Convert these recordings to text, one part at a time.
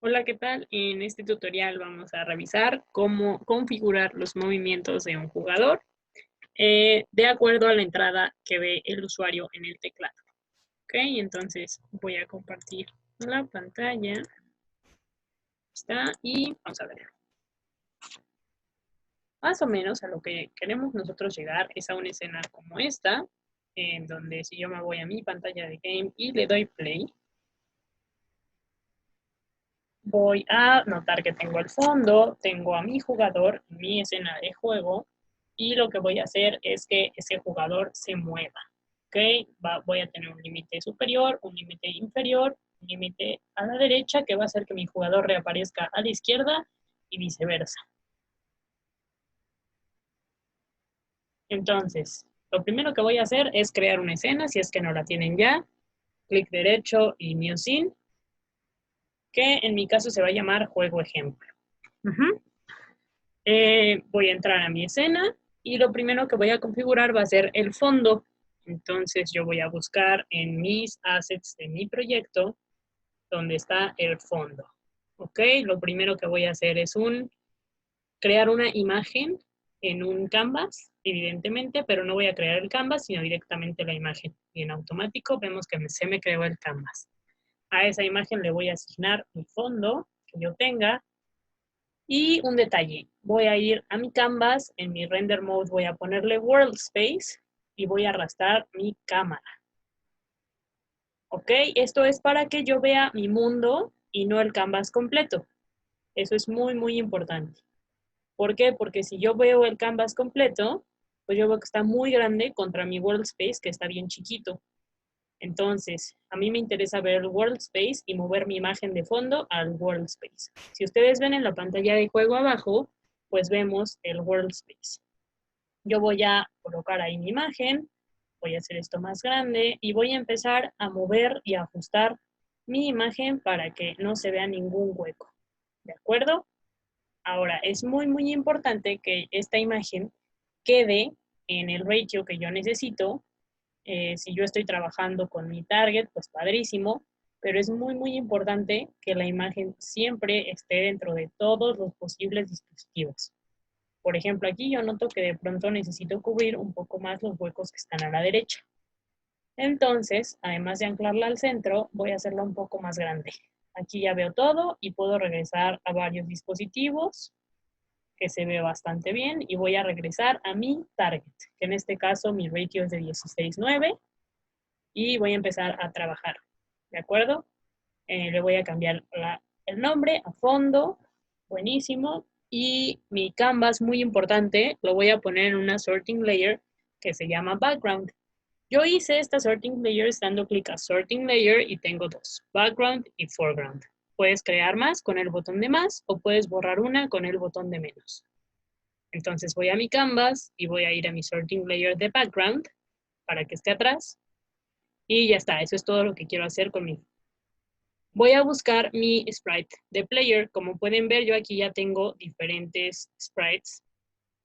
Hola, ¿qué tal? En este tutorial vamos a revisar cómo configurar los movimientos de un jugador de acuerdo a la entrada que ve el usuario en el teclado. ¿Ok? Entonces voy a compartir la pantalla. Está, y vamos a ver. Más o menos a lo que queremos nosotros llegar es a una escena como esta, en donde si yo me voy a mi pantalla de game y le doy play, voy a notar que tengo el fondo, tengo a mi jugador, mi escena de juego, y lo que voy a hacer es que ese jugador se mueva. ¿Ok? Voy a tener un límite superior, un límite inferior, un límite a la derecha que va a hacer que mi jugador reaparezca a la izquierda y viceversa. Entonces, lo primero que voy a hacer es crear una escena, si es que no la tienen ya. Clic derecho y New Scene, que en mi caso se va a llamar Juego Ejemplo. Voy a entrar a mi escena y lo primero que voy a configurar va a ser el fondo. Entonces yo voy a buscar en mis assets de mi proyecto donde está el fondo. Ok, lo primero que voy a hacer es crear una imagen en un canvas, evidentemente, pero no voy a crear el canvas, sino directamente la imagen. Y en automático vemos que se me creó el canvas. A esa imagen le voy a asignar un fondo que yo tenga. Y un detalle, voy a ir a mi canvas, en mi render mode voy a ponerle world space y voy a arrastrar mi cámara. ¿Ok? Esto es para que yo vea mi mundo y no el canvas completo. Eso es muy, muy importante. ¿Por qué? Porque si yo veo el canvas completo, pues yo veo que está muy grande contra mi world space, que está bien chiquito. Entonces, a mí me interesa ver el world space y mover mi imagen de fondo al world space. Si ustedes ven en la pantalla de juego abajo, pues vemos el world space. Yo voy a colocar ahí mi imagen, voy a hacer esto más grande y voy a empezar a mover y ajustar mi imagen para que no se vea ningún hueco. ¿De acuerdo? Ahora, es muy, muy importante que esta imagen quede en el ratio que yo necesito. Si yo estoy trabajando con mi target, pues padrísimo, pero es muy, muy importante que la imagen siempre esté dentro de todos los posibles dispositivos. Por ejemplo, aquí yo noto que de pronto necesito cubrir un poco más los huecos que están a la derecha. Entonces, además de anclarla al centro, voy a hacerla un poco más grande. Aquí ya veo todo y puedo regresar a varios dispositivos, que se ve bastante bien, y voy a regresar a mi target, que en este caso mi ratio es de 16.9, y voy a empezar a trabajar. ¿De acuerdo? Le voy a cambiar el nombre a fondo. Buenísimo. Y mi canvas, muy importante, lo voy a poner en una sorting layer que se llama background. Yo hice esta sorting layer dando clic a sorting layer y tengo dos, background y foreground. Puedes crear más con el botón de más o puedes borrar una con el botón de menos. Entonces voy a mi canvas y voy a ir a mi sorting layer de background para que esté atrás. Y ya está, eso es todo lo que quiero hacer con mi. Voy a buscar mi sprite de player. Como pueden ver, yo aquí ya tengo diferentes sprites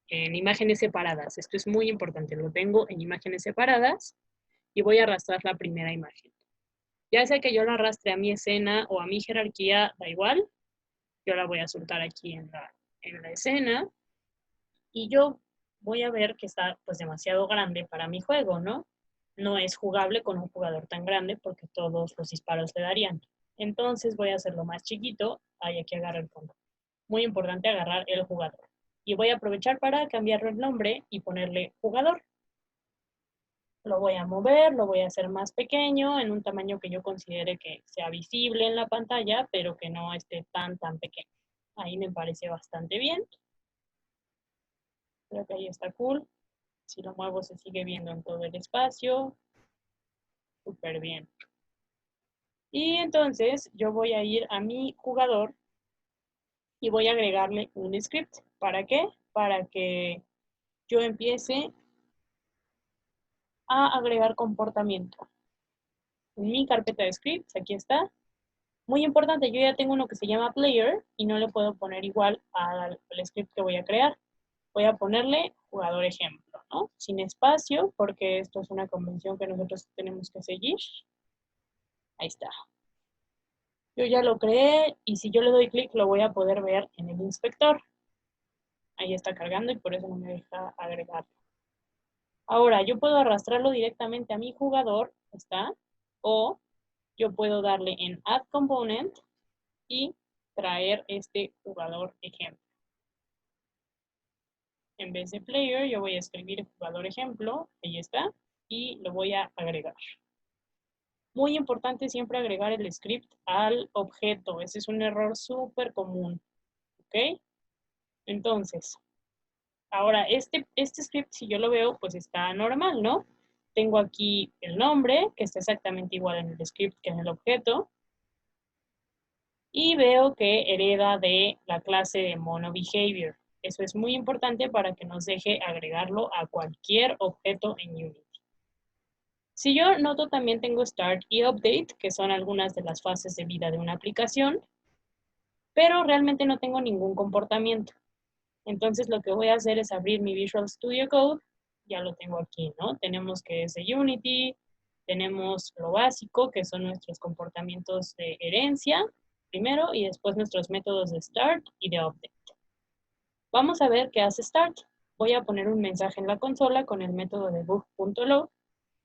en imágenes separadas. Esto es muy importante, lo tengo en imágenes separadas y voy a arrastrar la primera imagen. Ya sea que yo la arrastre a mi escena o a mi jerarquía, da igual. Yo la voy a soltar aquí en la escena y yo voy a ver que está pues demasiado grande para mi juego, ¿no? No es jugable con un jugador tan grande porque todos los disparos le darían. Entonces voy a hacerlo más chiquito. Ahí aquí agarro el fondo. Muy importante agarrar el jugador. Y voy a aprovechar para cambiarle el nombre y ponerle jugador. Lo voy a mover, lo voy a hacer más pequeño, en un tamaño que yo considere que sea visible en la pantalla, pero que no esté tan pequeño. Ahí me parece bastante bien. Creo que ahí está cool. Si lo muevo se sigue viendo en todo el espacio. Súper bien. Y entonces yo voy a ir a mi jugador y voy a agregarle un script. ¿Para qué? Para que yo empiece a agregar comportamiento. En mi carpeta de scripts, aquí está. Muy importante, yo ya tengo uno que se llama player y no le puedo poner igual al script que voy a crear. Voy a ponerle jugador ejemplo, ¿no? Sin espacio, porque esto es una convención que nosotros tenemos que seguir. Ahí está. Yo ya lo creé y si yo le doy clic lo voy a poder ver en el inspector. Ahí está cargando y por eso no me deja agregarlo. Ahora, yo puedo arrastrarlo directamente a mi jugador, ¿está? O yo puedo darle en Add Component y traer este jugador ejemplo. En vez de player, yo voy a escribir jugador ejemplo, ahí está, y lo voy a agregar. Muy importante siempre agregar el script al objeto, ese es un error súper común, ¿ok? Entonces, ahora este script, si yo lo veo, pues está normal, ¿no? Tengo aquí el nombre, que está exactamente igual en el script que en el objeto, y veo que hereda de la clase de MonoBehavior. Eso es muy importante para que nos deje agregarlo a cualquier objeto en Unity. Si yo noto, también tengo Start y Update, que son algunas de las fases de vida de una aplicación, pero realmente no tengo ningún comportamiento. Entonces lo que voy a hacer es abrir mi Visual Studio Code, ya lo tengo aquí, ¿no? Tenemos que es de Unity, tenemos lo básico, que son nuestros comportamientos de herencia, primero, y después nuestros métodos de Start y de Update. Vamos a ver qué hace Start. Voy a poner un mensaje en la consola con el método debug.log,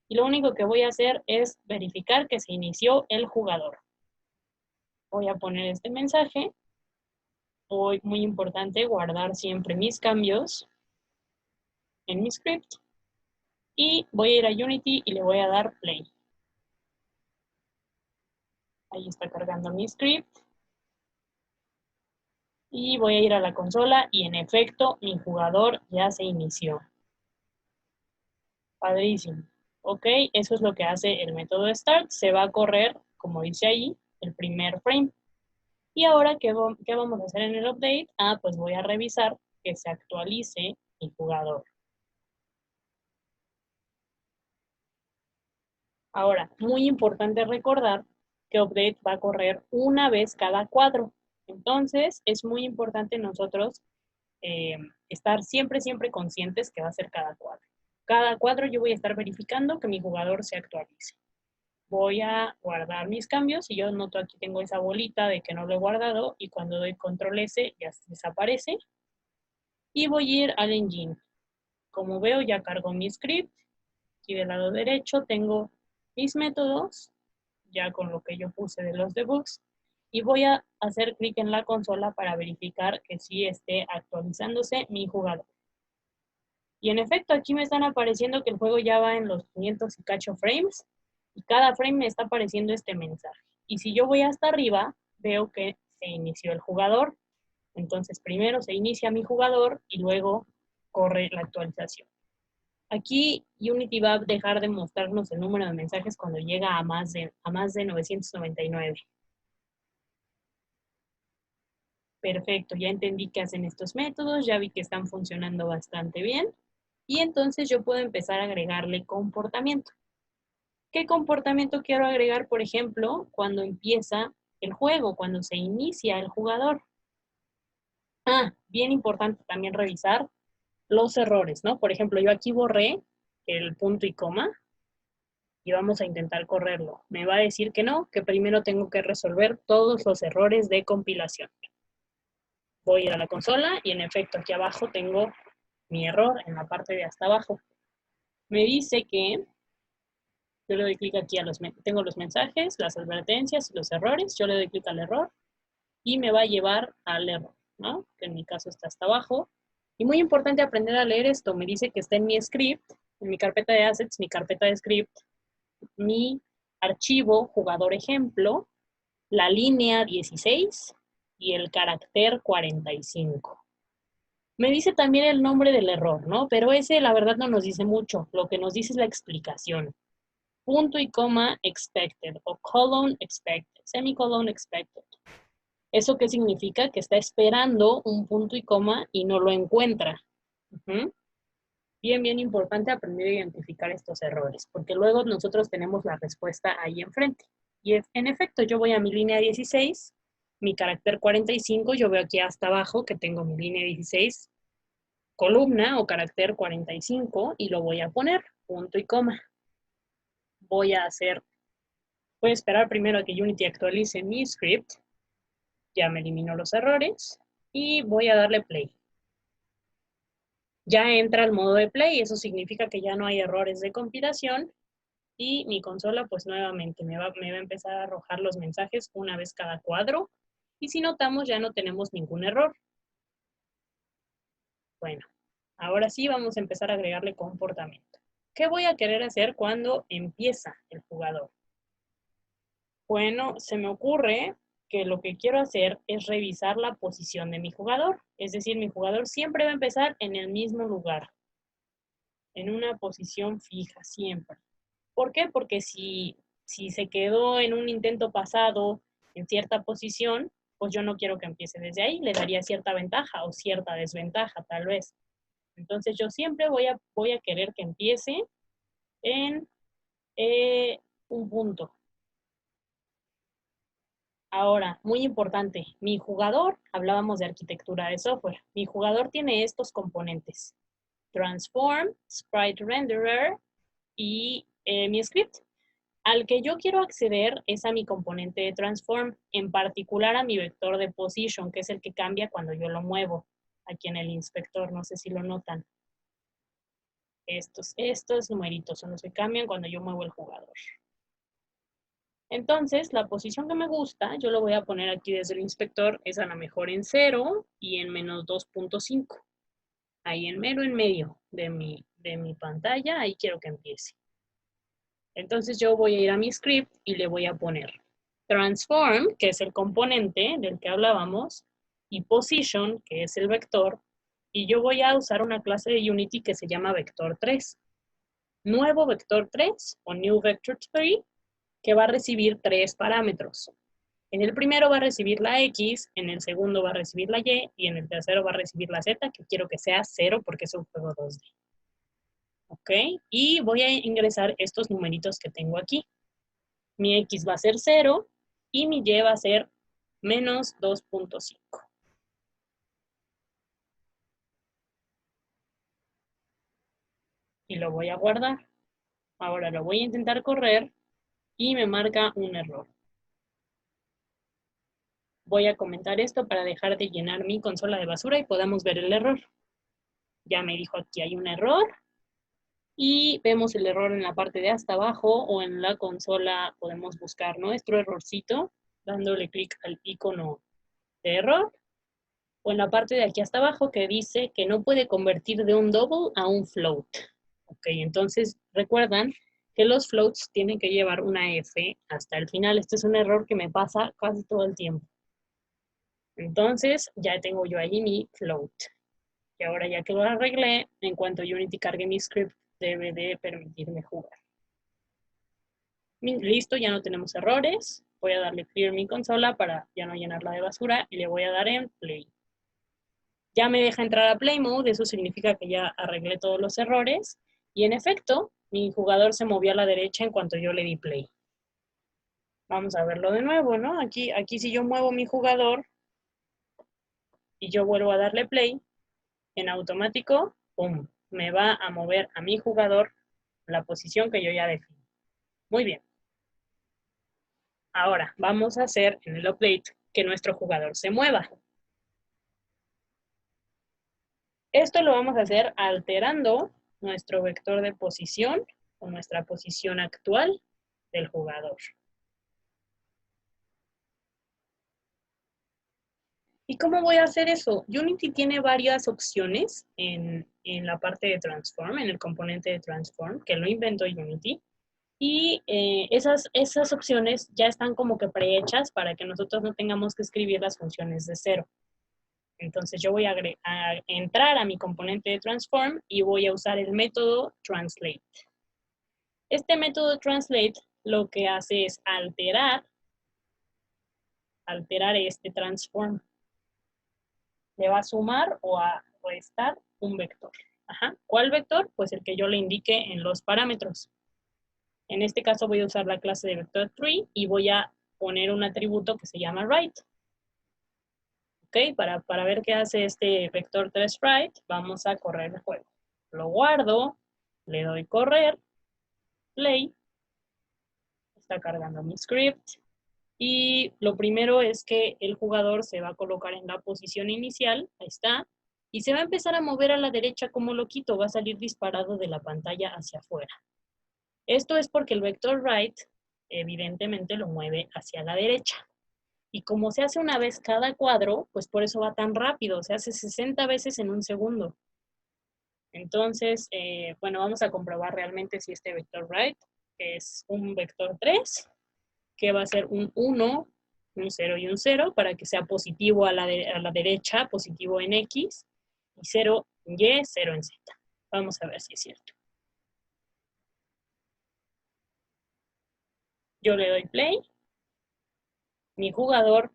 y lo único que voy a hacer es verificar que se inició el jugador. Voy a poner este mensaje. Hoy, muy importante, guardar siempre mis cambios en mi script. Y voy a ir a Unity y le voy a dar play. Ahí está cargando mi script. Y voy a ir a la consola y en efecto mi jugador ya se inició. Padrísimo. Ok, eso es lo que hace el método start. Se va a correr, como dice ahí, el primer frame. Y ahora, ¿qué vamos a hacer en el update? Pues voy a revisar que se actualice mi jugador. Ahora, muy importante recordar que update va a correr una vez cada cuadro. Entonces, es muy importante nosotros estar siempre conscientes que va a ser cada cuadro. Cada cuadro yo voy a estar verificando que mi jugador se actualice. Voy a guardar mis cambios y yo noto aquí tengo esa bolita de que no lo he guardado y cuando doy control S ya desaparece. Y voy a ir al engine. Como veo ya cargo mi script. Aquí del lado derecho tengo mis métodos, ya con lo que yo puse de los debugs. Y voy a hacer clic en la consola para verificar que sí esté actualizándose mi jugador. Y en efecto, aquí me están apareciendo que el juego ya va en los 500 y cacho frames. Y cada frame me está apareciendo este mensaje. Y si yo voy hasta arriba, veo que se inició el jugador. Entonces, primero se inicia mi jugador y luego corre la actualización. Aquí Unity va a dejar de mostrarnos el número de mensajes cuando llega a más de 999. Perfecto, ya entendí qué hacen estos métodos, ya vi que están funcionando bastante bien. Y entonces yo puedo empezar a agregarle comportamiento. ¿Qué comportamiento quiero agregar, por ejemplo, cuando empieza el juego, cuando se inicia el jugador? Bien importante también revisar los errores, ¿no? Por ejemplo, yo aquí borré el punto y coma y vamos a intentar correrlo. Me va a decir que no, que primero tengo que resolver todos los errores de compilación. Voy a ir a la consola y en efecto aquí abajo tengo mi error en la parte de hasta abajo. Me dice que yo le doy clic aquí tengo los mensajes, las advertencias y los errores. Yo le doy clic al error y me va a llevar al error, ¿no? Que en mi caso está hasta abajo. Y muy importante aprender a leer esto. Me dice que está en mi script, en mi carpeta de assets, mi carpeta de script, mi archivo jugador ejemplo, la línea 16 y el carácter 45. Me dice también el nombre del error, ¿no? Pero ese la verdad no nos dice mucho. Lo que nos dice es la explicación. Punto y coma expected o colon expected, semicolon expected. ¿Eso qué significa? Que está esperando un punto y coma y no lo encuentra. Bien importante aprender a identificar estos errores, porque luego nosotros tenemos la respuesta ahí enfrente. Y en efecto, yo voy a mi línea 16, mi carácter 45, yo veo aquí hasta abajo que tengo mi línea 16, columna o carácter 45, y lo voy a poner, punto y coma. Voy a hacer Voy a esperar primero a que Unity actualice mi script. Ya me eliminó los errores. Y voy a darle play. Ya entra el modo de play, eso significa que ya no hay errores de compilación. Y mi consola, pues nuevamente me va a empezar a arrojar los mensajes una vez cada cuadro. Y si notamos, ya no tenemos ningún error. Bueno, ahora sí vamos a empezar a agregarle comportamiento. ¿Qué voy a querer hacer cuando empieza el jugador? Bueno, se me ocurre que lo que quiero hacer es revisar la posición de mi jugador. Es decir, mi jugador siempre va a empezar en el mismo lugar, en una posición fija, siempre. ¿Por qué? Porque si se quedó en un intento pasado en cierta posición, pues yo no quiero que empiece desde ahí, le daría cierta ventaja o cierta desventaja tal vez. Entonces yo siempre voy a querer que empiece en un punto. Ahora, muy importante, mi jugador, hablábamos de arquitectura de software, mi jugador tiene estos componentes: Transform, Sprite Renderer y mi script. Al que yo quiero acceder es a mi componente de Transform, en particular a mi vector de Position, que es el que cambia cuando yo lo muevo aquí en el inspector, no sé si lo notan. Estos numeritos son los que cambian cuando yo muevo el jugador. Entonces, la posición que me gusta, yo lo voy a poner aquí desde el inspector, es a lo mejor en 0 y en menos 2.5. Ahí en mero en medio de mi pantalla, ahí quiero que empiece. Entonces yo voy a ir a mi script y le voy a poner transform, que es el componente del que hablábamos, y position, que es el vector, y yo voy a usar una clase de Unity que se llama vector 3. Nuevo vector 3 o new vector 3, que va a recibir 3 parámetros. En el primero va a recibir la X, en el segundo va a recibir la Y, y en el tercero va a recibir la Z, que quiero que sea 0 porque es un juego 2D. ¿Ok? Y voy a ingresar estos numeritos que tengo aquí. Mi X va a ser 0 y mi Y va a ser menos 2.5. Y lo voy a guardar. Ahora lo voy a intentar correr y me marca un error. Voy a comentar esto para dejar de llenar mi consola de basura y podamos ver el error. Ya me dijo aquí hay un error. Y vemos el error en la parte de hasta abajo o en la consola podemos buscar nuestro errorcito dándole clic al icono de error, o en la parte de aquí hasta abajo que dice que no puede convertir de un double a un float. Ok, entonces recuerdan que los floats tienen que llevar una F hasta el final. Este es un error que me pasa casi todo el tiempo. Entonces ya tengo yo ahí mi float. Y ahora ya que lo arreglé, en cuanto Unity cargue mi script, debe de permitirme jugar. Listo, ya no tenemos errores. Voy a darle clear mi consola para ya no llenarla de basura y le voy a dar en play. Ya me deja entrar a play mode, eso significa que ya arreglé todos los errores. Y en efecto, mi jugador se movió a la derecha en cuanto yo le di play. Vamos a verlo de nuevo, ¿no? Aquí si yo muevo mi jugador y yo vuelvo a darle play, en automático, ¡pum!, me va a mover a mi jugador a la posición que yo ya definí. Muy bien. Ahora vamos a hacer en el update que nuestro jugador se mueva. Esto lo vamos a hacer alterando nuestro vector de posición o nuestra posición actual del jugador. ¿Y cómo voy a hacer eso? Unity tiene varias opciones en la parte de Transform, en el componente de Transform, que lo inventó Unity. Y esas opciones ya están como que prehechas para que nosotros no tengamos que escribir las funciones de cero. Entonces yo voy a entrar a mi componente de Transform y voy a usar el método Translate. Este método Translate lo que hace es alterar este Transform. Le va a sumar o a restar un vector. Ajá. ¿Cuál vector? Pues el que yo le indique en los parámetros. En este caso voy a usar la clase de vector3 y voy a poner un atributo que se llama write. Ok, para ver qué hace este vector3 write, vamos a correr el juego. Lo guardo, le doy correr, play. Está cargando mi script. Y lo primero es que el jugador se va a colocar en la posición inicial, ahí está, y se va a empezar a mover a la derecha como loquito, va a salir disparado de la pantalla hacia afuera. Esto es porque el vector right evidentemente lo mueve hacia la derecha. Y como se hace una vez cada cuadro, pues por eso va tan rápido, se hace 60 veces en un segundo. Entonces, bueno, vamos a comprobar realmente si este vector right es un vector 3, que va a ser un 1, un 0 y un 0, para que sea positivo a la derecha, positivo en X, y 0 en Y, 0 en Z. Vamos a ver si es cierto. Yo le doy play, mi jugador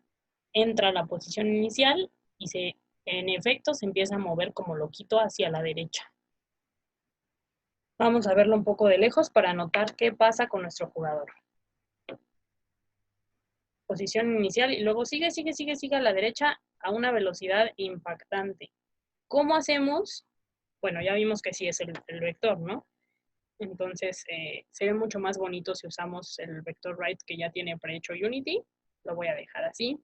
entra a la posición inicial y en efecto se empieza a mover como loquito hacia la derecha. Vamos a verlo un poco de lejos para notar qué pasa con nuestro jugador. Posición inicial y luego sigue a la derecha a una velocidad impactante. ¿Cómo hacemos? Bueno, ya vimos que sí es el vector, ¿no? Entonces, se ve mucho más bonito si usamos el vector right que ya tiene prehecho Unity. Lo voy a dejar así.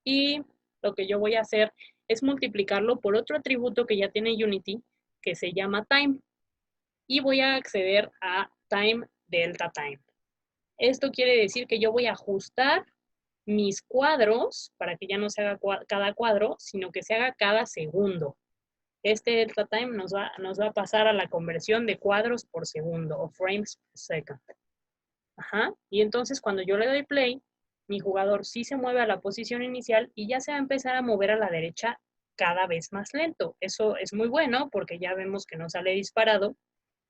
Y lo que yo voy a hacer es multiplicarlo por otro atributo que ya tiene Unity, que se llama time. Y voy a acceder a time delta time. Esto quiere decir que yo voy a ajustar mis cuadros para que ya no se haga cada cuadro, sino que se haga cada segundo. Este delta time nos va a pasar a la conversión de cuadros por segundo o frames per second. Ajá. Y entonces cuando yo le doy play, mi jugador sí se mueve a la posición inicial y ya se va a empezar a mover a la derecha cada vez más lento. Eso es muy bueno porque ya vemos que no sale disparado,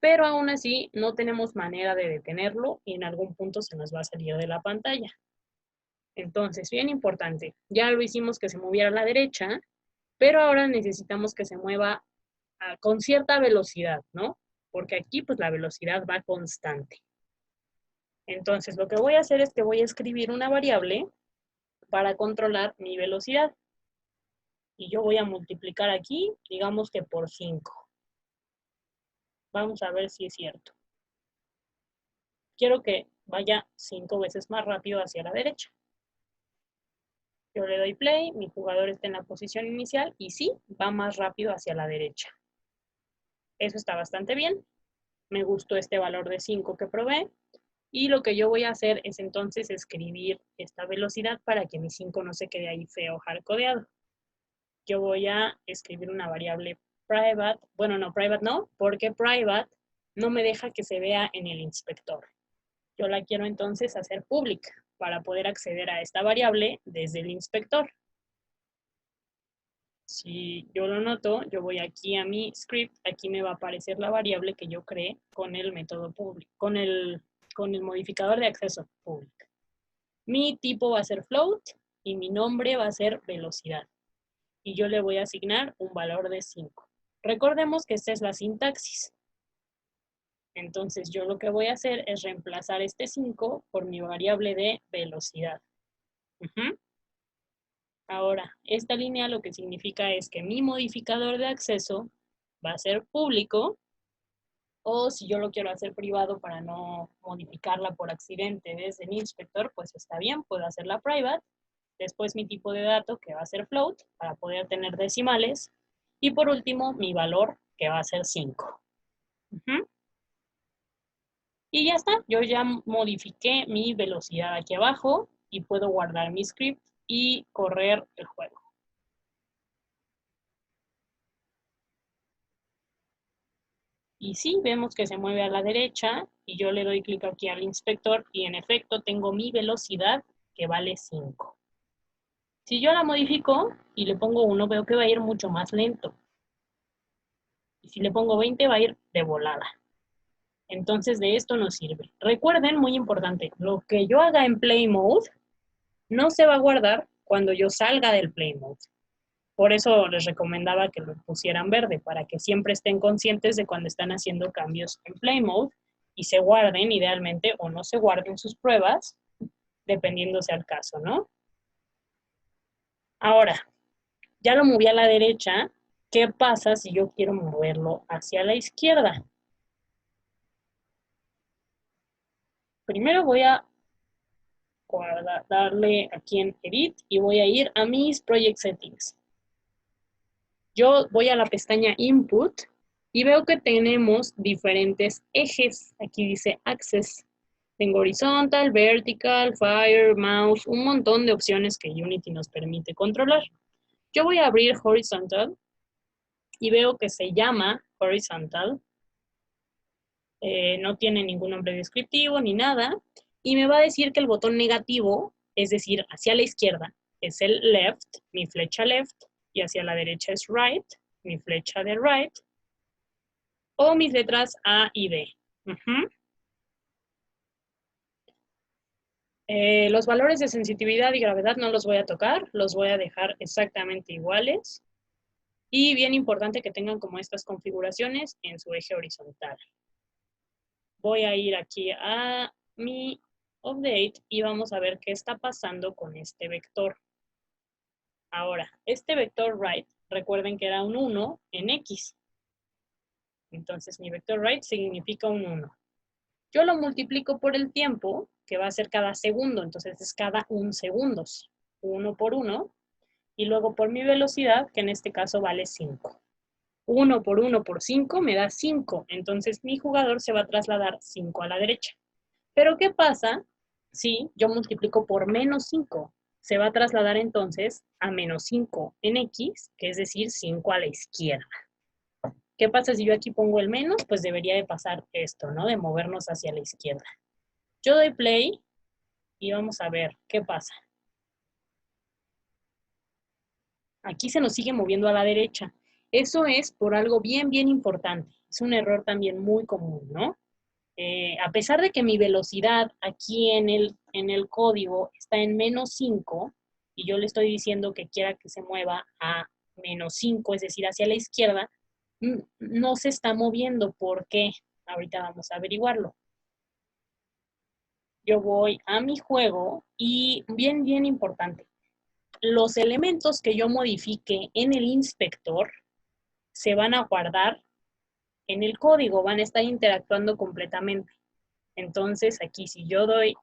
pero aún así no tenemos manera de detenerlo y en algún punto se nos va a salir de la pantalla. Entonces, bien importante, ya lo hicimos que se moviera a la derecha, pero ahora necesitamos que se mueva con cierta velocidad, ¿no? Porque aquí pues la velocidad va constante. Entonces, lo que voy a hacer es que voy a escribir una variable para controlar mi velocidad. Y yo voy a multiplicar aquí, digamos que por 5. Vamos a ver si es cierto. Quiero que vaya 5 veces más rápido hacia la derecha. Yo le doy play, mi jugador está en la posición inicial y sí, va más rápido hacia la derecha. Eso está bastante bien. Me gustó este valor de 5 que probé. Y lo que yo voy a hacer es entonces escribir esta velocidad para que mi 5 no se quede ahí feo hardcodeado. Yo voy a escribir una variable private. Bueno, no, private no, porque private no me deja que se vea en el inspector. Yo la quiero entonces hacer pública para poder acceder a esta variable desde el inspector. Si yo lo noto, yo voy aquí a mi script, aquí me va a aparecer la variable que yo creé con el método público, con el modificador de acceso público. Mi tipo va a ser float y mi nombre va a ser velocidad. Y yo le voy a asignar un valor de 5. Recordemos que esta es la sintaxis. Entonces yo lo que voy a hacer es reemplazar este 5 por mi variable de velocidad. Ahora, esta línea lo que significa es que mi modificador de acceso va a ser público, o si yo lo quiero hacer privado para no modificarla por accidente desde el inspector, pues está bien, puedo hacerla private. Después mi tipo de dato, que va a ser float, para poder tener decimales. Y por último, mi valor, que va a ser 5. Y ya está, yo ya modifiqué mi velocidad aquí abajo y puedo guardar mi script y correr el juego. Y sí, vemos que se mueve a la derecha y yo le doy clic aquí al inspector y en efecto tengo mi velocidad que vale 5. Si yo la modifico y le pongo 1, veo que va a ir mucho más lento. Y si le pongo 20, va a ir de volada. Entonces de esto nos sirve. Recuerden, muy importante, lo que yo haga en Play Mode no se va a guardar cuando yo salga del Play Mode. Por eso les recomendaba que lo pusieran verde, para que siempre estén conscientes de cuando están haciendo cambios en Play Mode y se guarden idealmente o no se guarden sus pruebas, dependiendo sea el caso, ¿no? Ahora, ya lo moví a la derecha. ¿Qué pasa si yo quiero moverlo hacia la izquierda? Primero voy a darle aquí en Edit y voy a ir a mis Project Settings. Yo voy a la pestaña Input y veo que tenemos diferentes ejes. Aquí dice Access. Tengo horizontal, vertical, fire, mouse, un montón de opciones que Unity nos permite controlar. Yo voy a abrir horizontal y veo que se llama horizontal. No tiene ningún nombre descriptivo ni nada. Y me va a decir que el botón negativo, es decir, hacia la izquierda, es el left, mi flecha left, y hacia la derecha es right, mi flecha de right, o mis letras A y B. Los valores de sensitividad y gravedad no los voy a tocar, los voy a dejar exactamente iguales. Y bien importante que tengan como estas configuraciones en su eje horizontal. Voy a ir aquí a mi update y vamos a ver qué está pasando con este vector. Ahora, este vector right, recuerden que era un 1 en X. Entonces mi vector right significa un 1. Yo lo multiplico por el tiempo, que va a ser cada segundo, entonces es cada 1 segundos. 1 por 1. Y luego por mi velocidad, que en este caso vale 5. 1 por 1 por 5 me da 5. Entonces mi jugador se va a trasladar 5 a la derecha. Pero ¿qué pasa si yo multiplico por menos 5? Se va a trasladar entonces a menos 5 en X, que es decir, 5 a la izquierda. ¿Qué pasa si yo aquí pongo el menos? Pues debería de pasar esto, ¿no? De movernos hacia la izquierda. Yo doy play y vamos a ver qué pasa. Aquí se nos sigue moviendo a la derecha. Eso es por algo bien, bien importante. Es un error también muy común, ¿no? A pesar de que mi velocidad aquí en el código está en menos 5, y yo le estoy diciendo que quiera que se mueva a menos 5, es decir, hacia la izquierda, no se está moviendo. ¿Por qué? Ahorita vamos a averiguarlo. Yo voy a mi juego y bien, bien importante. Los elementos que yo modifique en el inspector se van a guardar en el código, van a estar interactuando completamente. Entonces, aquí si yo doy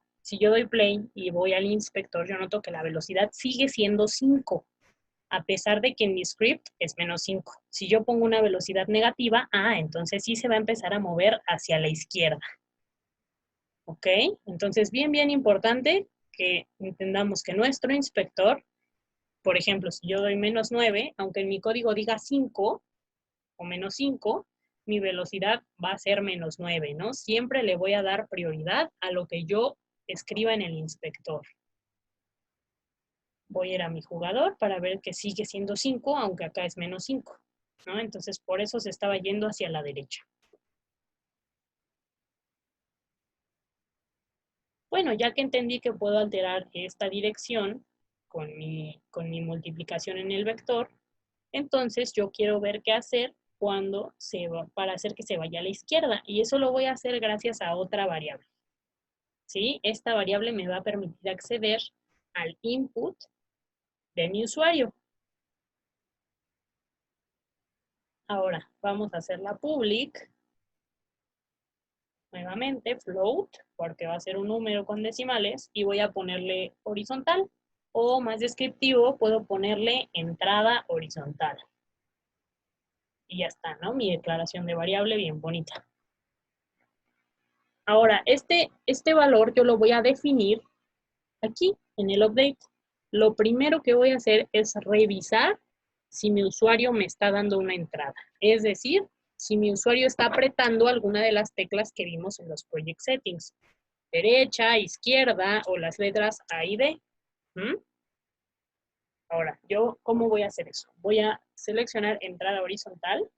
play y voy al inspector, yo noto que la velocidad sigue siendo 5, a pesar de que en mi script es menos 5. Si yo pongo una velocidad negativa, entonces sí se va a empezar a mover hacia la izquierda. ¿Ok? Entonces, bien, bien importante que entendamos que nuestro inspector, por ejemplo, si yo doy menos 9, aunque en mi código diga 5 o menos 5, mi velocidad va a ser menos 9, ¿no? Siempre le voy a dar prioridad a lo que yo escriba en el inspector. Voy a ir a mi jugador para ver que sigue siendo 5, aunque acá es menos 5, ¿no? Entonces, por eso se estaba yendo hacia la derecha. Bueno, ya que entendí que puedo alterar esta dirección con mi multiplicación en el vector, entonces yo quiero ver qué hacer cuando para hacer que se vaya a la izquierda. Y eso lo voy a hacer gracias a otra variable. ¿Sí? Esta variable me va a permitir acceder al input de mi usuario. Ahora vamos a hacerla public. Nuevamente, float, porque va a ser un número con decimales, y voy a ponerle horizontal. O más descriptivo, puedo ponerle entrada horizontal. Y ya está, ¿no? Mi declaración de variable bien bonita. Ahora, este valor yo lo voy a definir aquí en el update. Lo primero que voy a hacer es revisar si mi usuario me está dando una entrada. Es decir, si mi usuario está apretando alguna de las teclas que vimos en los project settings. Derecha, izquierda o las letras A y D. Ahora, ¿cómo voy a hacer eso? Voy a seleccionar entrada horizontal,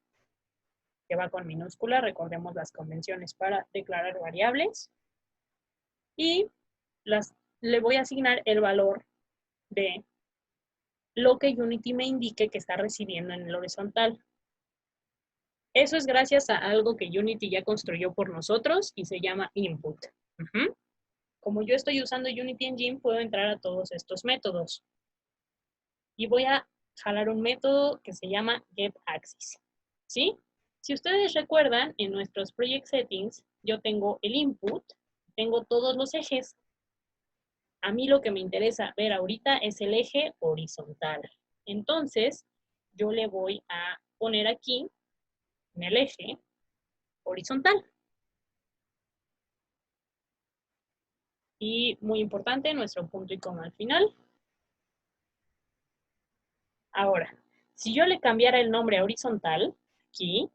que va con minúscula. Recordemos las convenciones para declarar variables. Y le voy a asignar el valor de lo que Unity me indique que está recibiendo en el horizontal. Eso es gracias a algo que Unity ya construyó por nosotros y se llama input. Como yo estoy usando Unity Engine, puedo entrar a todos estos métodos. Y voy a jalar un método que se llama getAxis. ¿Sí? Si ustedes recuerdan, en nuestros project settings, yo tengo el input, tengo todos los ejes. A mí lo que me interesa ver ahorita es el eje horizontal. Entonces, yo le voy a poner aquí, en el eje horizontal. Y muy importante, nuestro punto y coma al final. Ahora, si yo le cambiara el nombre a horizontal, aquí,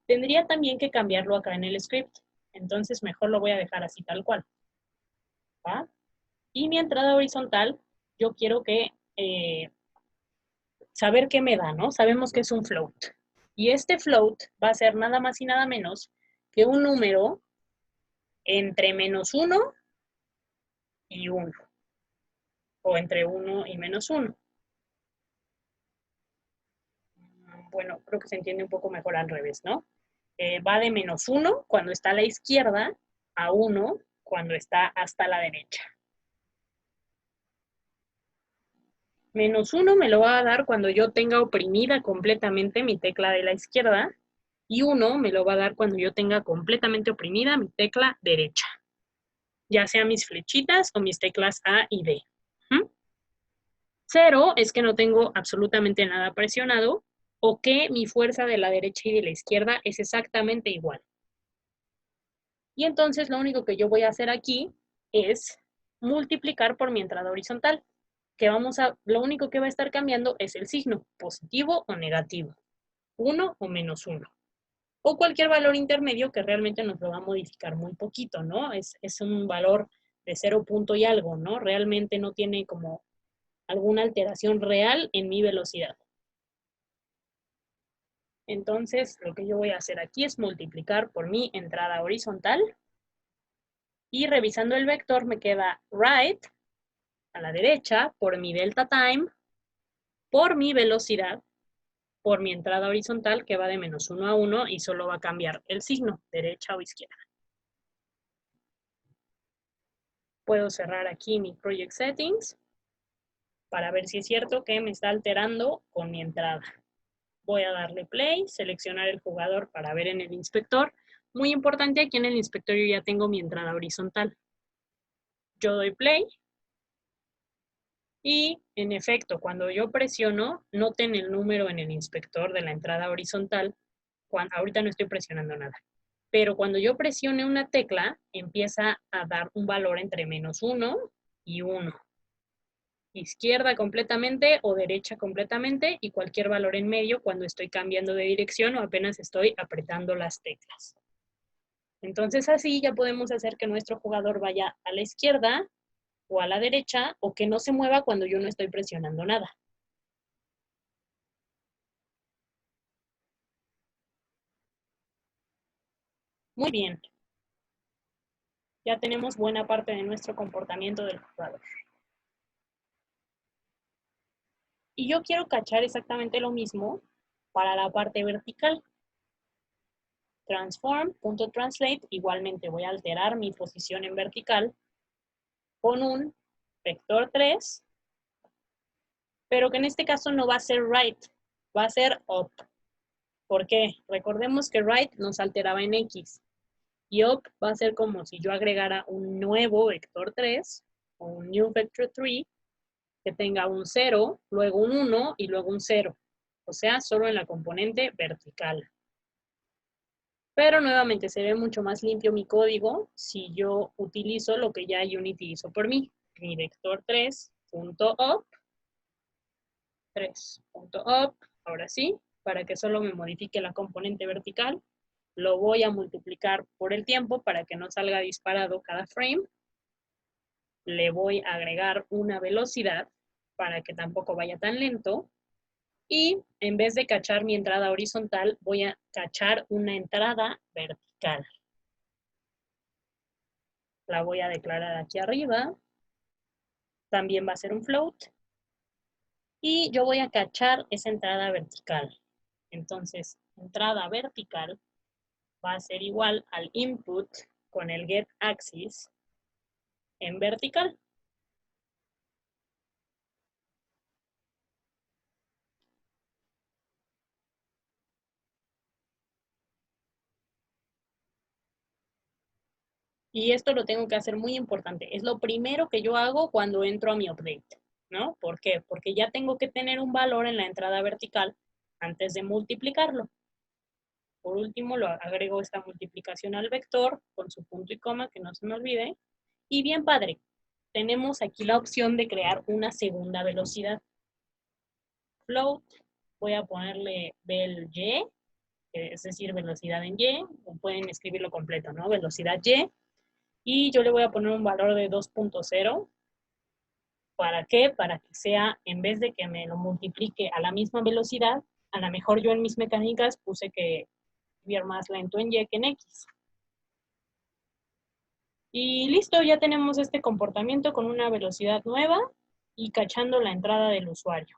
tendría también que cambiarlo acá en el script. Entonces, mejor lo voy a dejar así tal cual. ¿Va? Y mi entrada horizontal, yo quiero que saber qué me da, ¿no? Sabemos que es un float. Y este float va a ser nada más y nada menos que un número entre -1 y 1. O entre 1 y -1. Bueno, creo que se entiende un poco mejor al revés, ¿no? Va de -1 cuando está a la izquierda a 1 cuando está hasta la derecha. -1 me lo va a dar cuando yo tenga oprimida completamente mi tecla de la izquierda y 1 me lo va a dar cuando yo tenga completamente oprimida mi tecla derecha, ya sea mis flechitas o mis teclas A y D. 0 es que no tengo absolutamente nada presionado o que mi fuerza de la derecha y de la izquierda es exactamente igual. Y entonces lo único que yo voy a hacer aquí es multiplicar por mi entrada horizontal, que lo único que va a estar cambiando es el signo, positivo o negativo, 1 o -1. O cualquier valor intermedio que realmente nos lo va a modificar muy poquito, ¿no? Es un valor de 0 punto y algo, ¿no? Realmente no tiene como alguna alteración real en mi velocidad. Entonces, lo que yo voy a hacer aquí es multiplicar por mi entrada horizontal y revisando el vector me queda right a la derecha por mi delta time, por mi velocidad, por mi entrada horizontal que va de -1 a 1 y solo va a cambiar el signo, derecha o izquierda. Puedo cerrar aquí mi Project Settings para ver si es cierto que me está alterando con mi entrada. Voy a darle play, seleccionar el jugador para ver en el inspector. Muy importante, aquí en el inspector yo ya tengo mi entrada horizontal. Yo doy play y en efecto, cuando yo presiono, noten el número en el inspector de la entrada horizontal. Ahorita no estoy presionando nada. Pero cuando yo presione una tecla, empieza a dar un valor entre -1 y 1. Izquierda completamente o derecha completamente y cualquier valor en medio cuando estoy cambiando de dirección o apenas estoy apretando las teclas. Entonces así ya podemos hacer que nuestro jugador vaya a la izquierda o a la derecha o que no se mueva cuando yo no estoy presionando nada. Muy bien. Ya tenemos buena parte de nuestro comportamiento del jugador. Y yo quiero cachar exactamente lo mismo para la parte vertical. Transform.translate, igualmente voy a alterar mi posición en vertical con un vector 3, pero que en este caso no va a ser right, va a ser up. ¿Por qué? Recordemos que right nos alteraba en X y up va a ser como si yo agregara un nuevo vector 3 o un new vector 3 que tenga un 0, luego un 1 y luego un 0. O sea, solo en la componente vertical. Pero nuevamente se ve mucho más limpio mi código si yo utilizo lo que ya Unity hizo por mí. Mi vector 3.up, 3.up, ahora sí, para que solo me modifique la componente vertical. Lo voy a multiplicar por el tiempo para que no salga disparado cada frame. Le voy a agregar una velocidad para que tampoco vaya tan lento. Y en vez de cachar mi entrada horizontal, voy a cachar una entrada vertical. La voy a declarar aquí arriba. También va a ser un float. Y yo voy a cachar esa entrada vertical. Entonces, entrada vertical va a ser igual al input con el get axis en vertical. Y esto lo tengo que hacer muy importante. Es lo primero que yo hago cuando entro a mi update, ¿no? ¿Por qué? Porque ya tengo que tener un valor en la entrada vertical antes de multiplicarlo. Por último, lo agrego esta multiplicación al vector con su punto y coma, que no se me olvide. Y bien padre, tenemos aquí la opción de crear una segunda velocidad. Float, voy a ponerle vel y, es decir, velocidad en y, o pueden escribirlo completo, ¿no? Velocidad y. Y yo le voy a poner un valor de 2.0. ¿Para qué? Para que sea, en vez de que me lo multiplique a la misma velocidad, a lo mejor yo en mis mecánicas puse que ir más lento en y que en x. Y listo, ya tenemos este comportamiento con una velocidad nueva y cachando la entrada del usuario.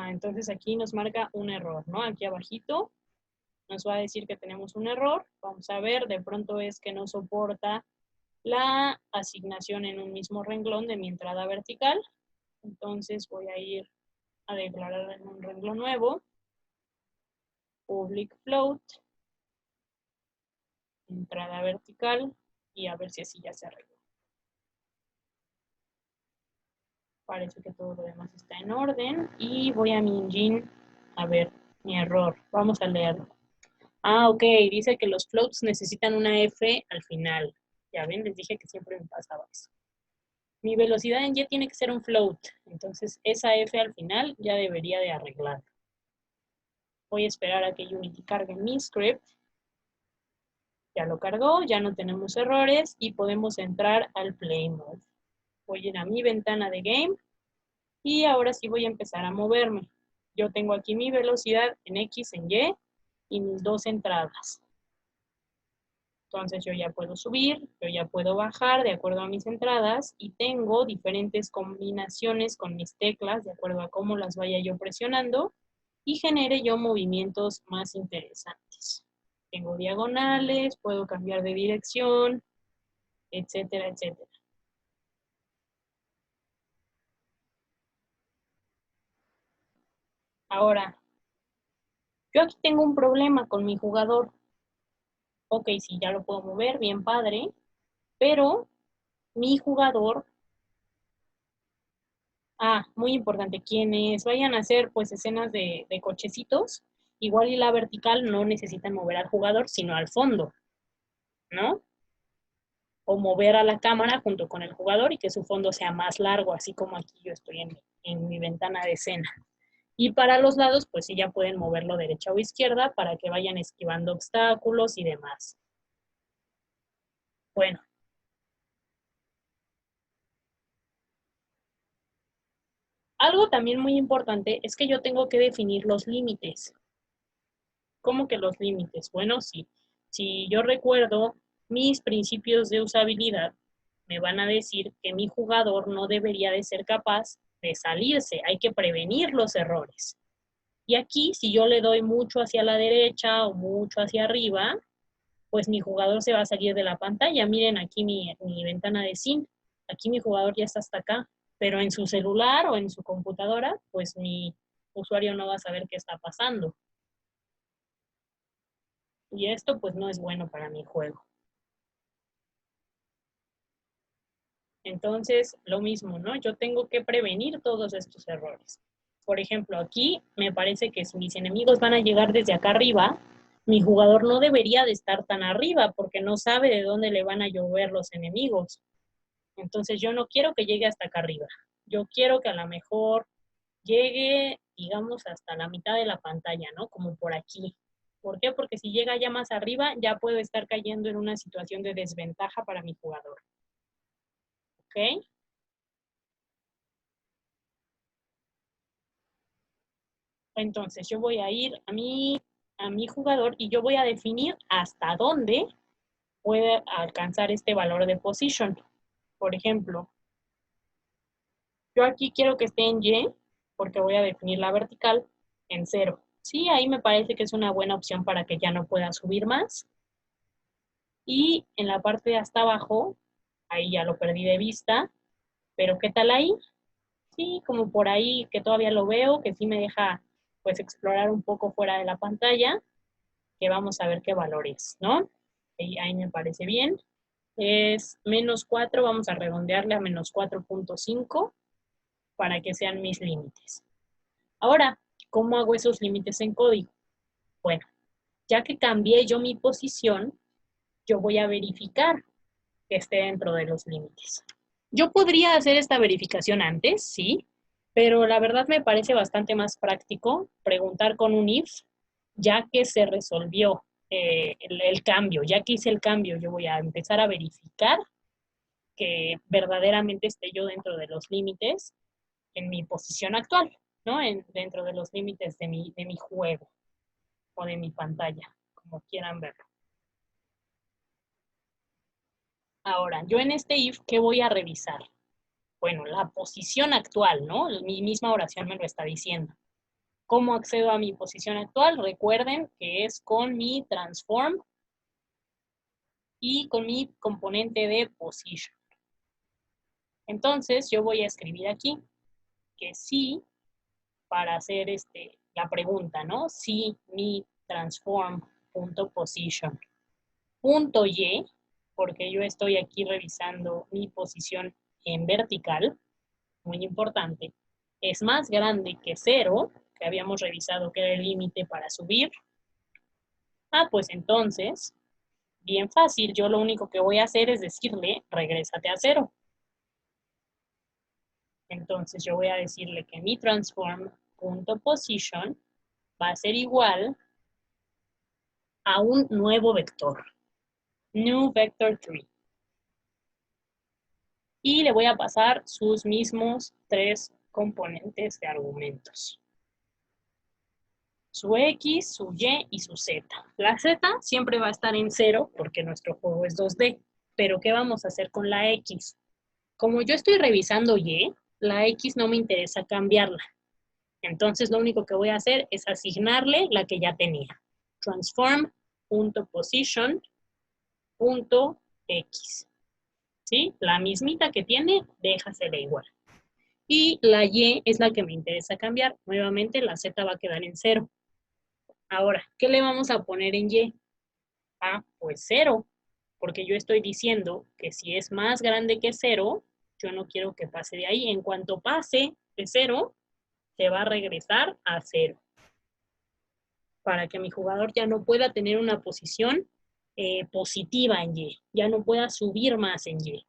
Entonces aquí nos marca un error, ¿no? Aquí abajito nos va a decir que tenemos un error. Vamos a ver, de pronto es que no soporta la asignación en un mismo renglón de mi entrada vertical. Entonces voy a ir a declarar en un renglón nuevo, public float, entrada vertical, y a ver si así ya se arregló. Parece que todo lo demás está en orden. Y voy a mi engine a ver mi error. Vamos a leerlo. Ok, dice que los floats necesitan una F al final. Ya ven, les dije que siempre me pasaba eso. Mi velocidad en Y tiene que ser un float. Entonces, esa F al final ya debería de arreglar. Voy a esperar a que Unity cargue mi script. Ya lo cargó, ya no tenemos errores y podemos entrar al Play Mode. Voy a ir a mi ventana de Game y ahora sí voy a empezar a moverme. Yo tengo aquí mi velocidad en X, en y mis dos entradas. Entonces yo ya puedo subir, yo ya puedo bajar de acuerdo a mis entradas y tengo diferentes combinaciones con mis teclas de acuerdo a cómo las vaya yo presionando y genere yo movimientos más interesantes. Tengo diagonales, puedo cambiar de dirección, etcétera, etcétera. Ahora, yo aquí tengo un problema con mi jugador. Ok, sí, ya lo puedo mover, bien padre, pero mi jugador, muy importante, quienes vayan a hacer pues escenas de cochecitos, igual y la vertical no necesitan mover al jugador, sino al fondo, ¿no? O mover a la cámara junto con el jugador y que su fondo sea más largo, así como aquí yo estoy en mi ventana de escena. Y para los lados, pues sí ya pueden moverlo derecha o izquierda para que vayan esquivando obstáculos y demás. Bueno. Algo también muy importante es que yo tengo que definir los límites. ¿Cómo que los límites? Bueno, si yo recuerdo mis principios de usabilidad, me van a decir que mi jugador no debería de ser capaz de salirse. Hay que prevenir los errores. Y aquí, si yo le doy mucho hacia la derecha o mucho hacia arriba, pues mi jugador se va a salir de la pantalla. Miren aquí mi ventana de SIN. Aquí mi jugador ya está hasta acá. Pero en su celular o en su computadora, pues mi usuario no va a saber qué está pasando. Y esto pues no es bueno para mi juego. Entonces, lo mismo, ¿no? Yo tengo que prevenir todos estos errores. Por ejemplo, aquí me parece que si mis enemigos van a llegar desde acá arriba, mi jugador no debería de estar tan arriba porque no sabe de dónde le van a llover los enemigos. Entonces, yo no quiero que llegue hasta acá arriba. Yo quiero que a lo mejor llegue, digamos, hasta la mitad de la pantalla, ¿no? Como por aquí. ¿Por qué? Porque si llega ya más arriba, ya puedo estar cayendo en una situación de desventaja para mi jugador. ¿Ok? Entonces yo voy a ir a mi jugador y yo voy a definir hasta dónde puede alcanzar este valor de position. Por ejemplo, yo aquí quiero que esté en Y, porque voy a definir la vertical en 0. Sí, ahí me parece que es una buena opción para que ya no pueda subir más. Y en la parte de hasta abajo, ahí ya lo perdí de vista, pero ¿qué tal ahí? Sí, como por ahí que todavía lo veo, que sí me deja pues explorar un poco fuera de la pantalla, que vamos a ver qué valor es, ¿no? Ahí me parece bien. Es menos 4, vamos a redondearle a menos 4.5 para que sean mis límites. Ahora, ¿cómo hago esos límites en código? Bueno, ya que cambié yo mi posición, yo voy a verificar que esté dentro de los límites. Yo podría hacer esta verificación antes, sí, pero la verdad me parece bastante más práctico preguntar con un if, ya que se resolvió el cambio, ya que hice el cambio, yo voy a empezar a verificar que verdaderamente esté yo dentro de los límites en mi posición actual, ¿no? Dentro de los límites de mi juego o de mi pantalla, como quieran verlo. Ahora, yo en este if, ¿qué voy a revisar? Bueno, la posición actual, ¿no? Mi misma oración me lo está diciendo. ¿Cómo accedo a mi posición actual? Recuerden que es con mi transform y con mi componente de position. Entonces, yo voy a escribir aquí que sí, para hacer la pregunta, ¿no? Si mi transform.position.y, porque yo estoy aquí revisando mi posición en vertical, muy importante, es más grande que 0, que habíamos revisado que era el límite para subir. Pues entonces, bien fácil, yo lo único que voy a hacer es decirle, regrésate a 0. Entonces yo voy a decirle que mi transform.position va a ser igual a un nuevo vector, new vector 3. Y le voy a pasar sus mismos 3 componentes de argumentos. Su X, su Y y su Z. La Z siempre va a estar en 0 porque nuestro juego es 2D. Pero ¿qué vamos a hacer con la X? Como yo estoy revisando Y, la X no me interesa cambiarla. Entonces lo único que voy a hacer es asignarle la que ya tenía. Transform.position.x. ¿Sí? La mismita que tiene, déjasela igual. Y la Y es la que me interesa cambiar. Nuevamente la Z va a quedar en 0. Ahora, ¿qué le vamos a poner en Y? Pues 0, porque yo estoy diciendo que si es más grande que 0, yo no quiero que pase de ahí. En cuanto pase de 0, se va a regresar a 0. Para que mi jugador ya no pueda tener una posición positiva en Y, ya no pueda subir más en Y.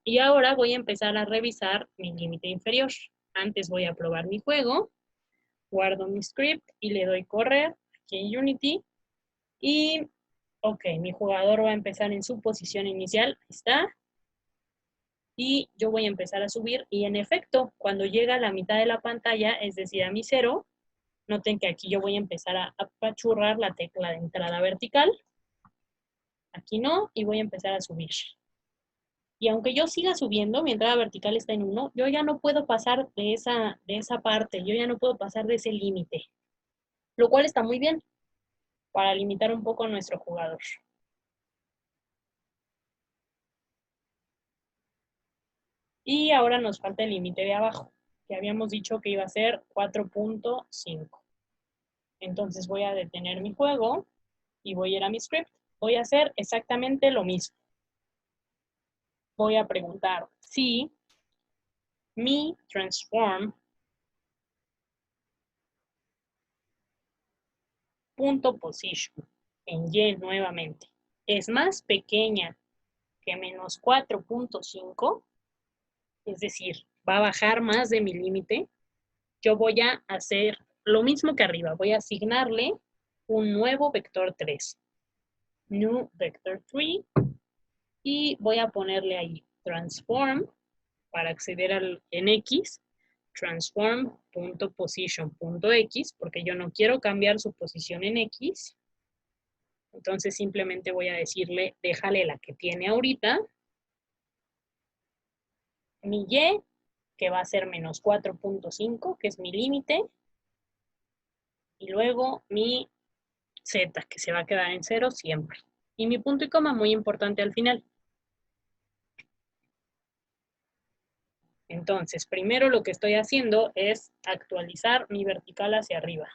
Y ahora voy a empezar a revisar mi límite inferior. Antes voy a probar mi juego, guardo mi script y le doy correr aquí en Unity. Y, ok, mi jugador va a empezar en su posición inicial, está. Y yo voy a empezar a subir y en efecto, cuando llega a la mitad de la pantalla, es decir, a mi 0, noten que aquí yo voy a empezar a apachurrar la tecla de entrada vertical. Aquí no, y voy a empezar a subir. Y aunque yo siga subiendo, mi entrada vertical está en 1, yo ya no puedo pasar de esa parte, yo ya no puedo pasar de ese límite. Lo cual está muy bien para limitar un poco a nuestro jugador. Y ahora nos falta el límite de abajo, que habíamos dicho que iba a ser 4.5. Entonces voy a detener mi juego y voy a ir a mi script. Voy a hacer exactamente lo mismo. Voy a preguntar si mi transform.position en Y nuevamente es más pequeña que menos 4.5, es decir, va a bajar más de mi límite, yo voy a hacer lo mismo que arriba. Voy a asignarle un nuevo vector 3. New vector 3. Y voy a ponerle ahí transform para acceder en X, transform.position.x, porque yo no quiero cambiar su posición en X. Entonces simplemente voy a decirle, déjale la que tiene ahorita, mi Y, que va a ser menos 4.5, que es mi límite, y luego mi Z, que se va a quedar en 0 siempre. Y mi punto y coma muy importante al final. Entonces, primero lo que estoy haciendo es actualizar mi vertical hacia arriba.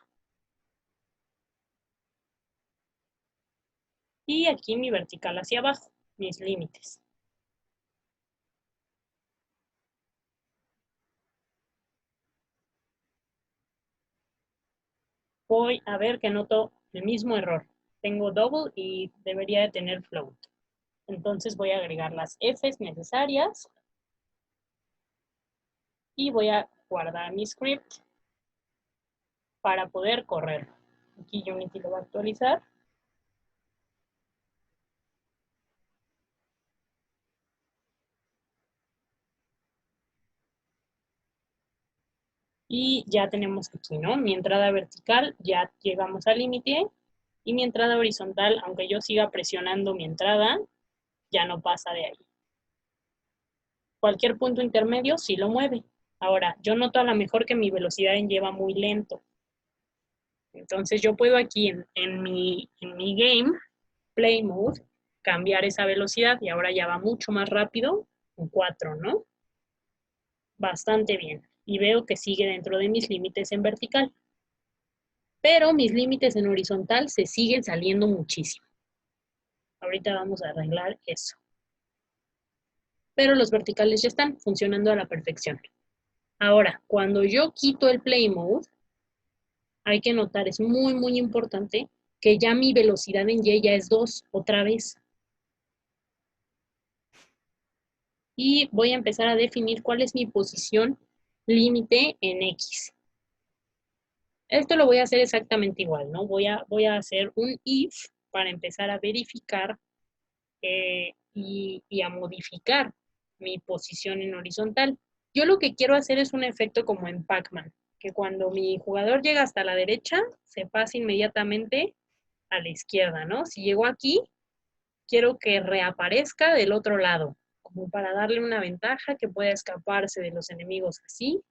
Y aquí mi vertical hacia abajo, mis límites. Voy a ver que noto el mismo error. Tengo double y debería de tener float. Entonces voy a agregar las Fs necesarias y voy a guardar mi script para poder correrlo. Aquí Unity lo va a actualizar. Y ya tenemos aquí, ¿no? Mi entrada vertical, ya llegamos al límite. Y mi entrada horizontal, aunque yo siga presionando mi entrada, ya no pasa de ahí. Cualquier punto intermedio sí lo mueve. Ahora, yo noto a lo mejor que mi velocidad en Y va muy lento. Entonces yo puedo aquí en mi game, play mode, cambiar esa velocidad y ahora ya va mucho más rápido, en 4, ¿no? Bastante bien. Y veo que sigue dentro de mis límites en vertical. Pero mis límites en horizontal se siguen saliendo muchísimo. Ahorita vamos a arreglar eso. Pero los verticales ya están funcionando a la perfección. Ahora, cuando yo quito el play mode, hay que notar, es muy, muy importante, que ya mi velocidad en Y ya es 2 otra vez. Y voy a empezar a definir cuál es mi posición límite en X. Esto lo voy a hacer exactamente igual, ¿no? Voy a hacer un if para empezar a verificar y a modificar mi posición en horizontal. Yo lo que quiero hacer es un efecto como en Pac-Man, que cuando mi jugador llega hasta la derecha, se pasa inmediatamente a la izquierda, ¿no? Si llegó aquí, quiero que reaparezca del otro lado, como para darle una ventaja que pueda escaparse de los enemigos así.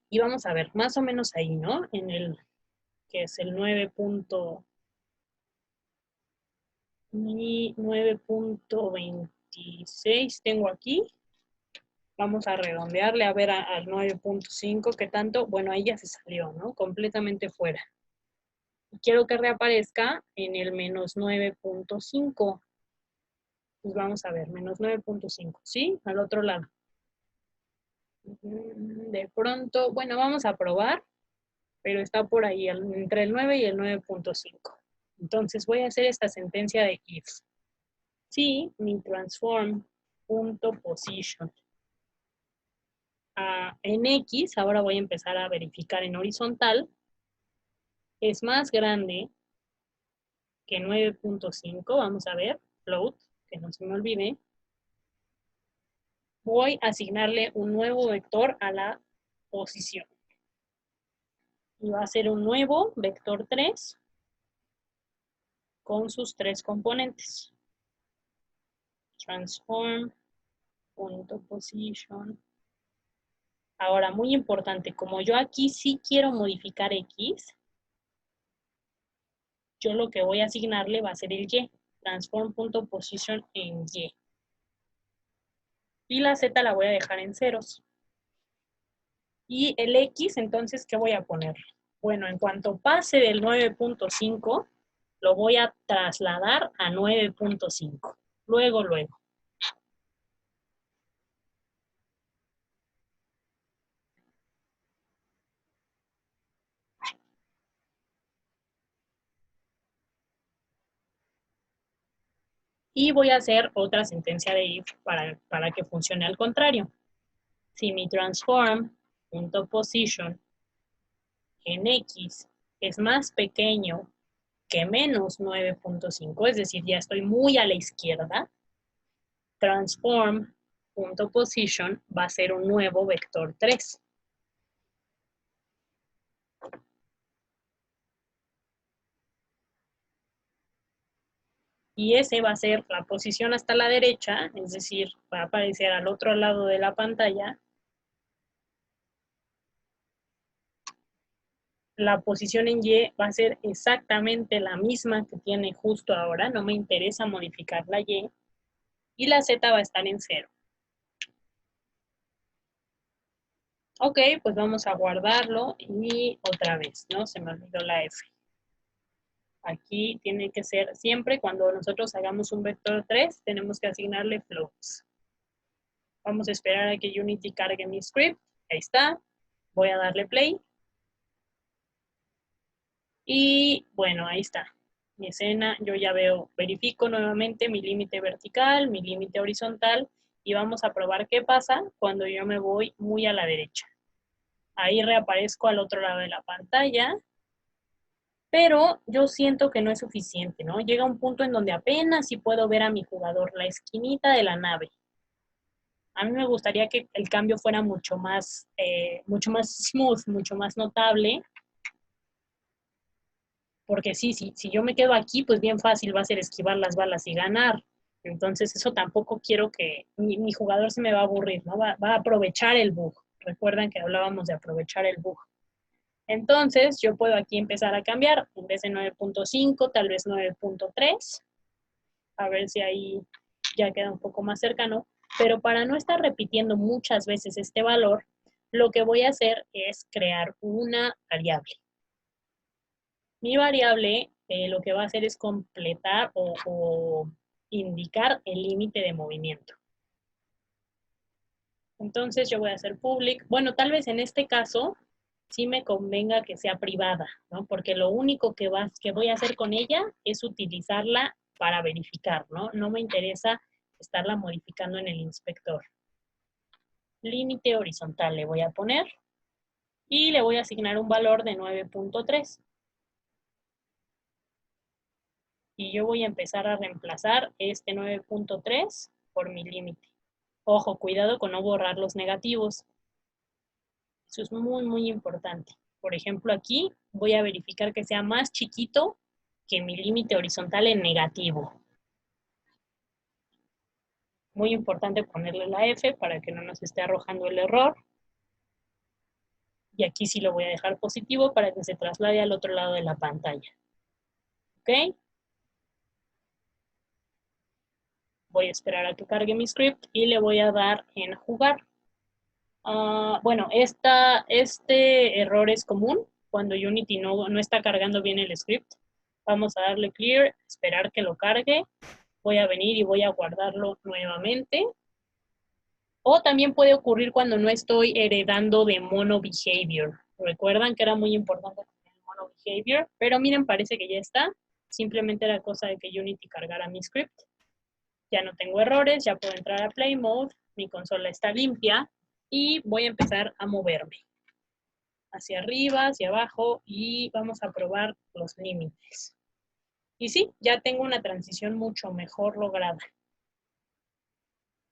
Y vamos a ver, más o menos ahí, ¿no? En el, que es el 9.26 tengo aquí. Vamos a redondearle a ver al 9.5, ¿qué tanto? Bueno, ahí ya se salió, ¿no? Completamente fuera. Y quiero que reaparezca en el menos 9.5. Pues vamos a ver, menos 9.5, ¿sí? Al otro lado. De pronto, bueno, vamos a probar, pero está por ahí, entre el 9 y el 9.5. Entonces voy a hacer esta sentencia de if. Si mi transform.position en X, ahora voy a empezar a verificar en horizontal, es más grande que 9.5, vamos a ver, float, que no se me olvide, voy a asignarle un nuevo vector a la posición. Y va a ser un nuevo vector 3 con sus 3 componentes. Transform.position. Ahora, muy importante, como yo aquí sí quiero modificar X, yo lo que voy a asignarle va a ser el Y. Transform.position en Y. Y la Z la voy a dejar en ceros. Y el X, entonces, ¿qué voy a poner? Bueno, en cuanto pase del 9.5, lo voy a trasladar a 9.5. Luego. Y voy a hacer otra sentencia de if para que funcione al contrario. Si mi transform.position en X es más pequeño que menos 9.5, es decir, ya estoy muy a la izquierda, transform.position va a ser un nuevo vector 3. Y ese va a ser la posición hasta la derecha, es decir, va a aparecer al otro lado de la pantalla. La posición en Y va a ser exactamente la misma que tiene justo ahora, no me interesa modificar la Y. Y la Z va a estar en 0. Ok, pues vamos a guardarlo y otra vez, ¿no? Se me olvidó la F. Aquí tiene que ser siempre cuando nosotros hagamos un vector 3, tenemos que asignarle floats. Vamos a esperar a que Unity cargue mi script. Ahí está. Voy a darle play. Y bueno, ahí está. Mi escena, yo ya veo, verifico nuevamente mi límite vertical, mi límite horizontal, y vamos a probar qué pasa cuando yo me voy muy a la derecha. Ahí reaparezco al otro lado de la pantalla, pero yo siento que no es suficiente, ¿no? Llega un punto en donde apenas sí puedo ver a mi jugador, la esquinita de la nave. A mí me gustaría que el cambio fuera mucho más smooth, mucho más notable, porque sí, si yo me quedo aquí, pues bien fácil va a ser esquivar las balas y ganar. Entonces eso tampoco quiero que mi jugador se me va a aburrir, ¿no? Va a aprovechar el bug. Recuerdan que hablábamos de aprovechar el bug. Entonces yo puedo aquí empezar a cambiar, en vez de 9.5, tal vez 9.3, a ver si ahí ya queda un poco más cercano. Pero para no estar repitiendo muchas veces este valor, lo que voy a hacer es crear una variable. Mi variable lo que va a hacer es completar o indicar el límite de movimiento. Entonces yo voy a hacer public. Bueno, tal vez en este caso sí me convenga que sea privada, ¿no? Porque lo único que voy a hacer con ella es utilizarla para verificar, ¿no? No me interesa estarla modificando en el inspector. Límite horizontal le voy a poner y le voy a asignar un valor de 9.3. Y yo voy a empezar a reemplazar este 9.3 por mi límite. Ojo, cuidado con no borrar los negativos. Eso es muy, muy importante. Por ejemplo, aquí voy a verificar que sea más chiquito que mi límite horizontal en negativo. Muy importante ponerle la F para que no nos esté arrojando el error. Y aquí sí lo voy a dejar positivo para que se traslade al otro lado de la pantalla. ¿Ok? Voy a esperar a que cargue mi script y le voy a dar en jugar. Bueno, este error es común cuando Unity no está cargando bien el script. Vamos a darle clear, esperar que lo cargue. Voy a venir y voy a guardarlo nuevamente. O también puede ocurrir cuando no estoy heredando de mono behavior. Recuerdan que era muy importante el mono behavior, pero miren, parece que ya está. Simplemente era cosa de que Unity cargara mi script. Ya no tengo errores, ya puedo entrar a Play Mode, mi consola está limpia y voy a empezar a moverme hacia arriba, hacia abajo y vamos a probar los límites. Y sí, ya tengo una transición mucho mejor lograda.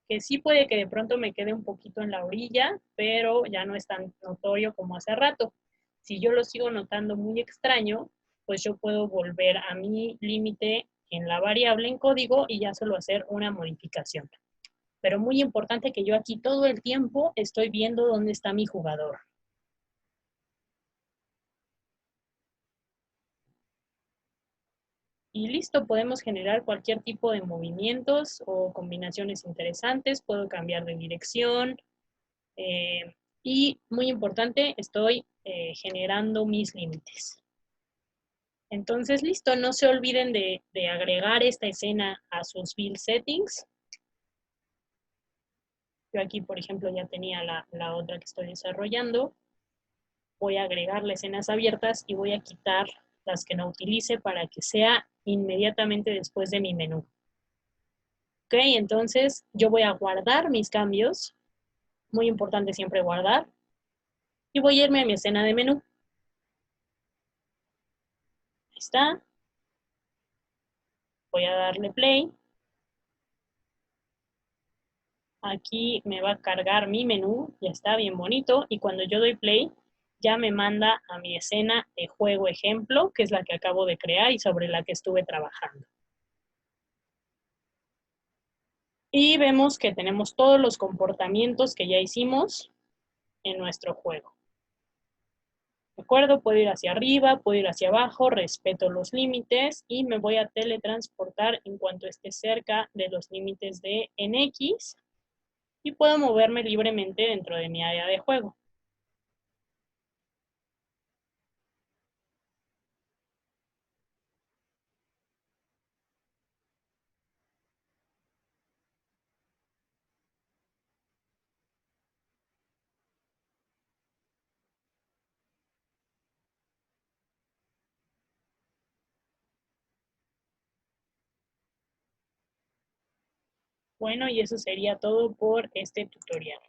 Que sí puede que de pronto me quede un poquito en la orilla, pero ya no es tan notorio como hace rato. Si yo lo sigo notando muy extraño, pues yo puedo volver a mi límite en la variable en código y ya solo hacer una modificación. Pero muy importante que yo aquí todo el tiempo estoy viendo dónde está mi jugador. Y listo, podemos generar cualquier tipo de movimientos o combinaciones interesantes. Puedo cambiar de dirección. Y muy importante, estoy generando mis límites. Entonces, listo, no se olviden de agregar esta escena a sus build settings. Yo aquí, por ejemplo, ya tenía la otra que estoy desarrollando. Voy a agregarle escenas abiertas y voy a quitar las que no utilice para que sea inmediatamente después de mi menú. Ok, entonces yo voy a guardar mis cambios. Muy importante siempre guardar. Y voy a irme a mi escena de menú. Ahí está. Voy a darle play. Aquí me va a cargar mi menú, ya está bien bonito. Y cuando yo doy play, ya me manda a mi escena de juego ejemplo, que es la que acabo de crear y sobre la que estuve trabajando. Y vemos que tenemos todos los comportamientos que ya hicimos en nuestro juego. ¿De acuerdo? Puedo ir hacia arriba, puedo ir hacia abajo, respeto los límites y me voy a teletransportar en cuanto esté cerca de los límites de NX y puedo moverme libremente dentro de mi área de juego. Bueno, y eso sería todo por este tutorial.